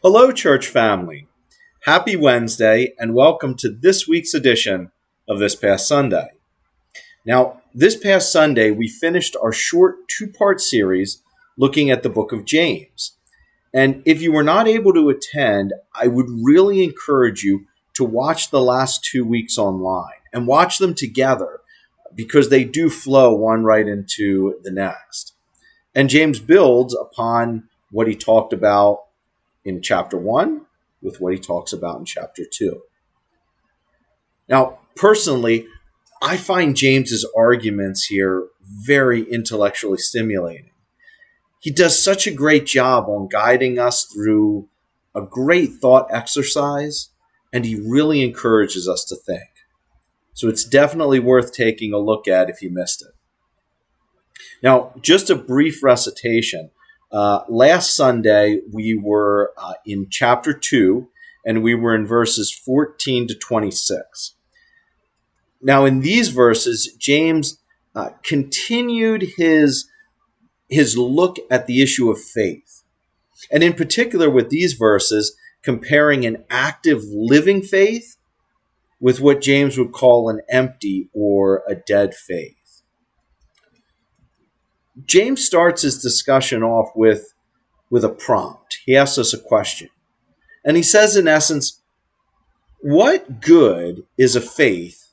Hello, church family. Happy Wednesday, and welcome to this week's edition of This Past Sunday. Now, this past Sunday, we finished our short two-part series looking at the book of James. And if you were not able to attend, I would really encourage you to watch the last 2 weeks online and watch them together because they do flow one right into the next. And James builds upon what he talked about in chapter 1 with what he talks about in chapter 2. Now, personally, I find James's arguments here very intellectually stimulating. He does such a great job on guiding us through a great thought exercise, and he really encourages us to think. So it's definitely worth taking a look at if you missed it. Now, just a brief recitation. Last Sunday, we were in chapter 2, and we were in verses 14 to 26. Now, in these verses, James continued his look at the issue of faith. And in particular, with these verses, comparing an active living faith with what James would call an empty or a dead faith. James starts his discussion off with a prompt. He asks us a question. And he says, in essence, what good is a faith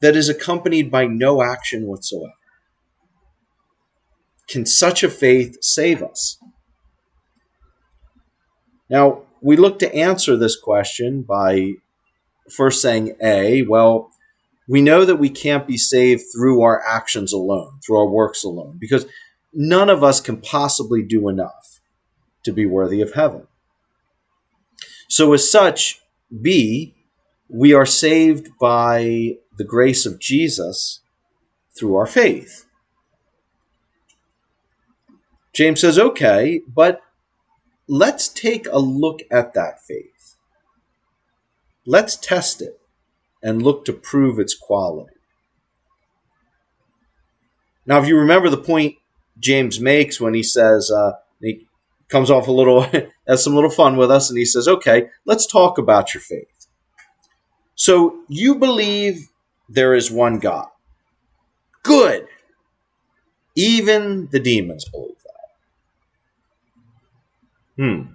that is accompanied by no action whatsoever? Can such a faith save us? Now, we look to answer this question by first saying well, we know that we can't be saved through our actions alone, through our works alone, because none of us can possibly do enough to be worthy of heaven. So as such, B, we are saved by the grace of Jesus through our faith. James says, okay, but let's take a look at that faith. Let's test it and look to prove its quality. Now, if you remember the point James makes when he says, he comes off a little, has some little fun with us, and he says, okay, let's talk about your faith. So you believe there is one God. Good. Even the demons believe that.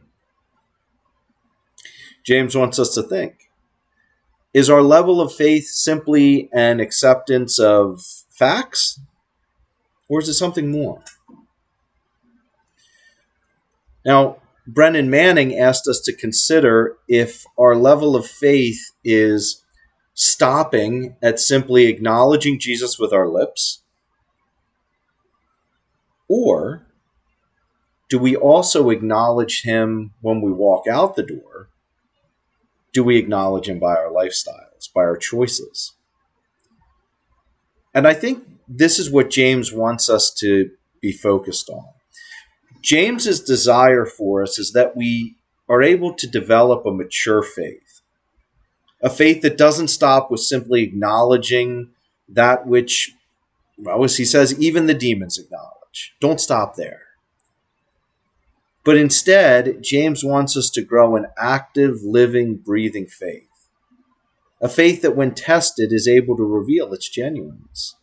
James wants us to think. Is our level of faith simply an acceptance of facts? Or is it something more? Now, Brennan Manning asked us to consider if our level of faith is stopping at simply acknowledging Jesus with our lips, or do we also acknowledge him when we walk out the door? Do we acknowledge him by our lifestyles, by our choices? And I think this is what James wants us to be focused on. James's desire for us is that we are able to develop a mature faith, a faith that doesn't stop with simply acknowledging that which, well, as he says, even the demons acknowledge. Don't stop there. But instead, James wants us to grow an active, living, breathing faith. A faith that when tested is able to reveal its genuineness.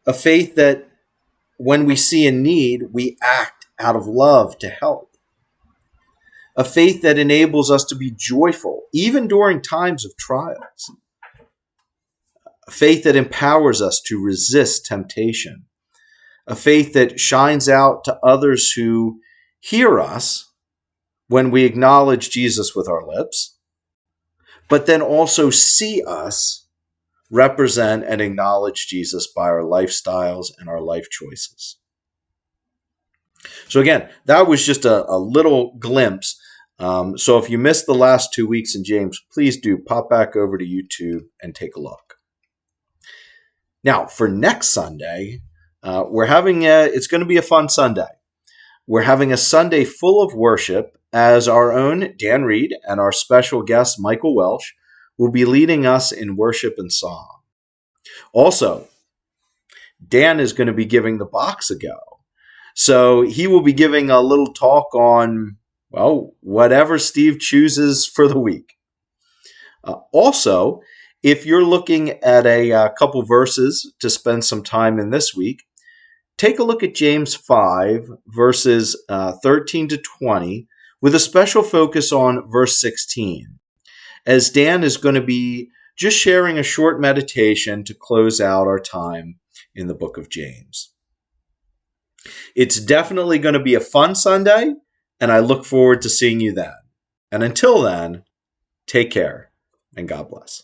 A faith that when we see a need, we act out of love to help. A faith that enables us to be joyful, even during times of trials. A faith that empowers us to resist temptation. A faith that shines out to others who hear us when we acknowledge Jesus with our lips, but then also see us represent and acknowledge Jesus by our lifestyles and our life choices. So again, that was just a little glimpse. So if you missed the last 2 weeks in James, please do pop back over to YouTube and take a look. Now, for next Sunday, it's going to be a fun Sunday. We're having a Sunday full of worship as our own Dan Reed and our special guest Michael Welsh will be leading us in worship and song. Also, Dan is going to be giving the box a go. So he will be giving a little talk on, well, whatever Steve chooses for the week. Also, if you're looking at a couple verses to spend some time in this week, take a look at James 5, verses 13 to 20, with a special focus on verse 16, as Dan is going to be just sharing a short meditation to close out our time in the book of James. It's definitely going to be a fun Sunday, and I look forward to seeing you then. And until then, take care and God bless.